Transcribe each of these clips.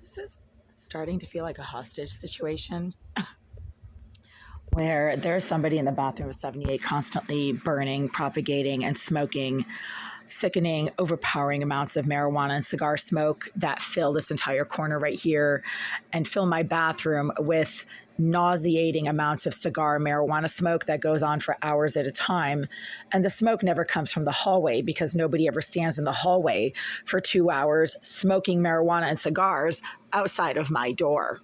This is starting to feel like a hostage situation where there's somebody in the bathroom of 78 constantly burning, propagating, and smoking sickening, overpowering amounts of marijuana and cigar smoke that fill this entire corner right here and fill my bathroom with nauseating amounts of cigar marijuana smoke that goes on for hours at a time. And the smoke never comes from the hallway because nobody ever stands in the hallway for 2 hours smoking marijuana and cigars outside of my door.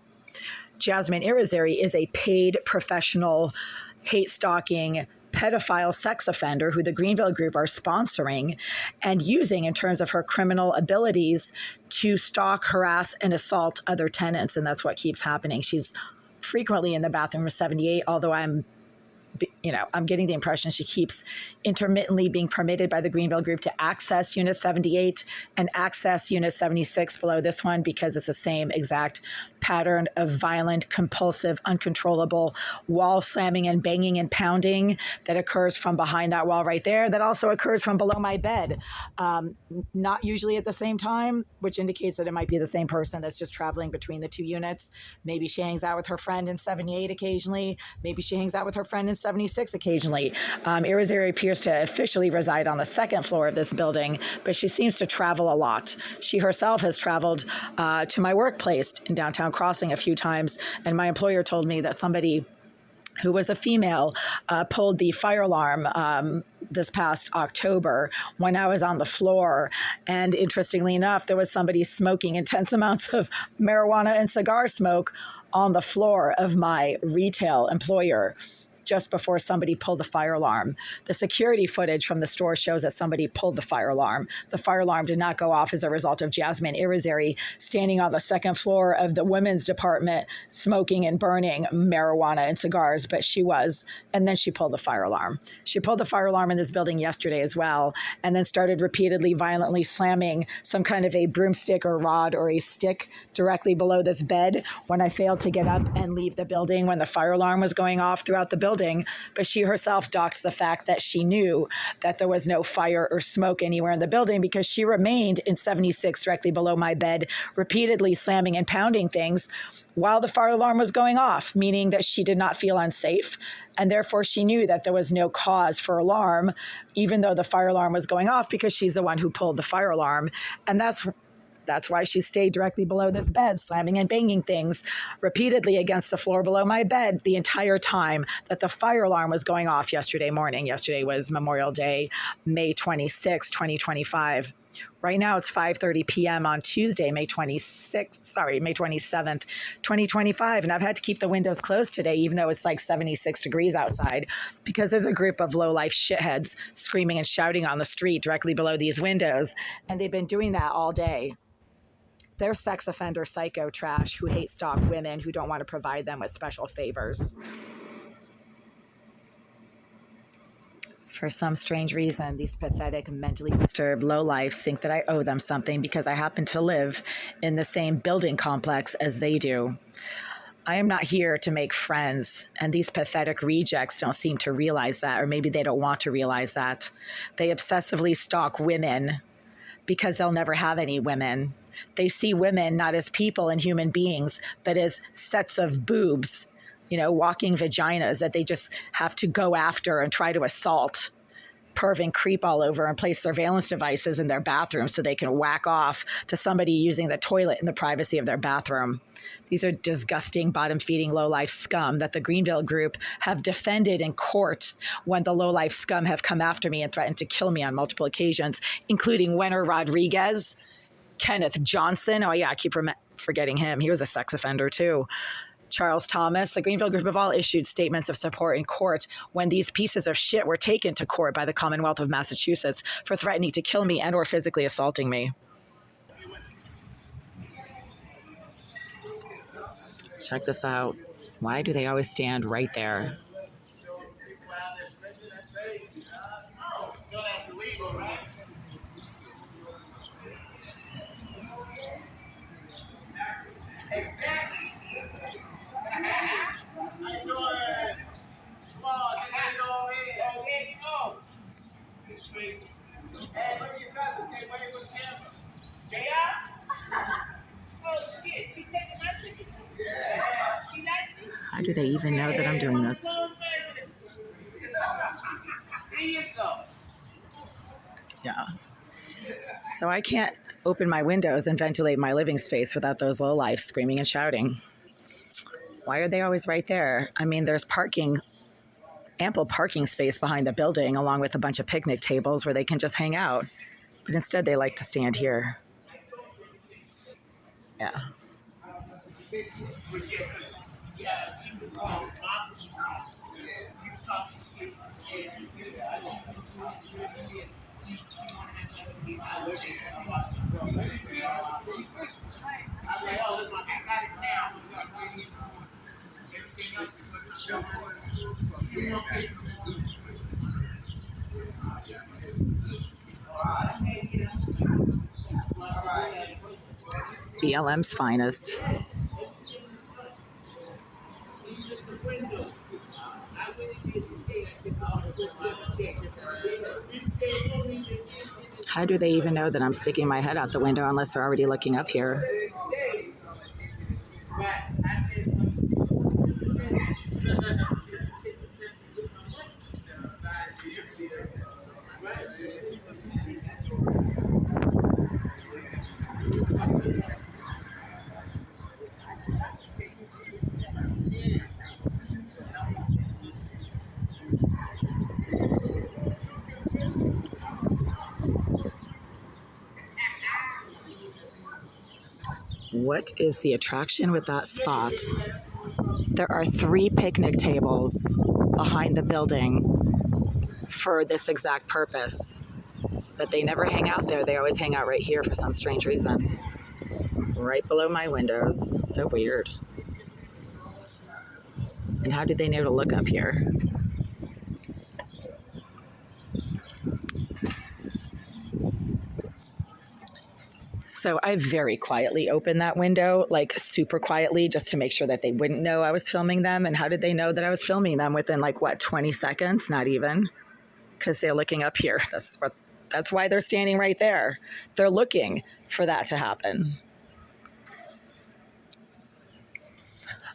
Jasmine Irizarry is a paid professional hate stalking pedophile sex offender who the Greenville Group are sponsoring and using in terms of her criminal abilities to stalk, harass, and assault other tenants. And that's what keeps happening. She's frequently in the bathroom of 78, although I'm getting the impression she keeps intermittently being permitted by the Greenville Group to access Unit 78 and access Unit 76 below this one because it's the same exact pattern of violent, compulsive, uncontrollable wall slamming and banging and pounding that occurs from behind that wall right there. That also occurs from below my bed. Not usually at the same time, which indicates that it might be the same person that's just traveling between the two units. Maybe she hangs out with her friend in 78 occasionally. Maybe she hangs out with her friend in 76 occasionally. Irizarry appears to officially reside on the second floor of this building, but she seems to travel a lot. She herself has traveled to my workplace in downtown Crossing a few times, and my employer told me that somebody who was a female pulled the fire alarm this past October when I was on the floor. And interestingly enough, there was somebody smoking intense amounts of marijuana and cigar smoke on the floor of my retail employer just before somebody pulled the fire alarm. The security footage from the store shows that somebody pulled the fire alarm. The fire alarm did not go off as a result of Jasmine Irizarry standing on the second floor of the women's department smoking and burning marijuana and cigars, but she was. And then she pulled the fire alarm. She pulled the fire alarm in this building yesterday as well, and then started repeatedly violently slamming some kind of a broomstick or rod or a stick directly below this bed when I failed to get up and leave the building when the fire alarm was going off throughout the building. But she herself docks the fact that she knew that there was no fire or smoke anywhere in the building because she remained in 76 directly below my bed, repeatedly slamming and pounding things while the fire alarm was going off, meaning that she did not feel unsafe. And therefore, she knew that there was no cause for alarm, even though the fire alarm was going off, because she's the one who pulled the fire alarm. And that's why she stayed directly below this bed, slamming and banging things repeatedly against the floor below my bed the entire time that the fire alarm was going off yesterday morning. Yesterday was Memorial Day, May 26, 2025. Right now it's 5:30 p.m. on Tuesday, May 27th, 2025. And I've had to keep the windows closed today, even though it's like 76 degrees outside, because there's a group of low-life shitheads screaming and shouting on the street directly below these windows. And they've been doing that all day. They're sex offender psycho trash who hate stalk women who don't want to provide them with special favors. For some strange reason, these pathetic, mentally disturbed lowlifes think that I owe them something because I happen to live in the same building complex as they do. I am not here to make friends, and these pathetic rejects don't seem to realize that, or maybe they don't want to realize that. They obsessively stalk women because they'll never have any women. They see women not as people and human beings, but as sets of boobs, walking vaginas that they just have to go after and try to assault, perv and creep all over, and place surveillance devices in their bathroom so they can whack off to somebody using the toilet in the privacy of their bathroom. These are disgusting, bottom-feeding, low-life scum that the Greenville Group have defended in court when the low-life scum have come after me and threatened to kill me on multiple occasions, including Wenner Rodriguez, Kenneth Johnson. Oh, yeah, I keep forgetting him. He was a sex offender, too. Charles Thomas. The Greenville Group have all issued statements of support in court when these pieces of shit were taken to court by the Commonwealth of Massachusetts for threatening to kill me and or physically assaulting me. Check this out. Why do they always stand right there? Exactly. How you doing? Come on, just hang over here. Oh, there you go. It's crazy. Hey, look at your cousin. Say, wait for the camera. JR? Oh, shit. How do they even know that I'm doing this? Here you go. Yeah. So I can't open my windows and ventilate my living space without those lowlifes screaming and shouting. Why are they always right there? I mean, there's ample parking space behind the building, along with a bunch of picnic tables where they can just hang out. But instead, they like to stand here. Yeah. BLM's finest. How do they even know that I'm sticking my head out the window unless they're already looking up here? What is the attraction with that spot? There are 3 picnic tables behind the building for this exact purpose, but they never hang out there. They always hang out right here for some strange reason, right below my windows. So weird. And how did they know to look up here? So I very quietly opened that window, like super quietly, just to make sure that they wouldn't know I was filming them. And how did they know that I was filming them within 20 seconds? Not even, because they're looking up here. That's why they're standing right there. They're looking for that to happen.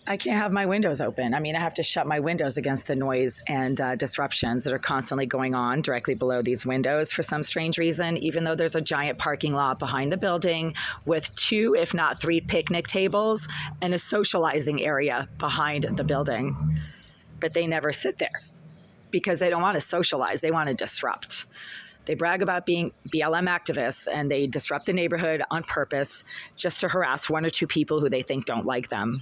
I can't have my windows open. I mean, I have to shut my windows against the noise and disruptions that are constantly going on directly below these windows for some strange reason, even though there's a giant parking lot behind the building with 2, if not 3 picnic tables and a socializing area behind the building. But they never sit there because they don't want to socialize. They want to disrupt. They brag about being BLM activists, and they disrupt the neighborhood on purpose just to harass 1 or 2 people who they think don't like them.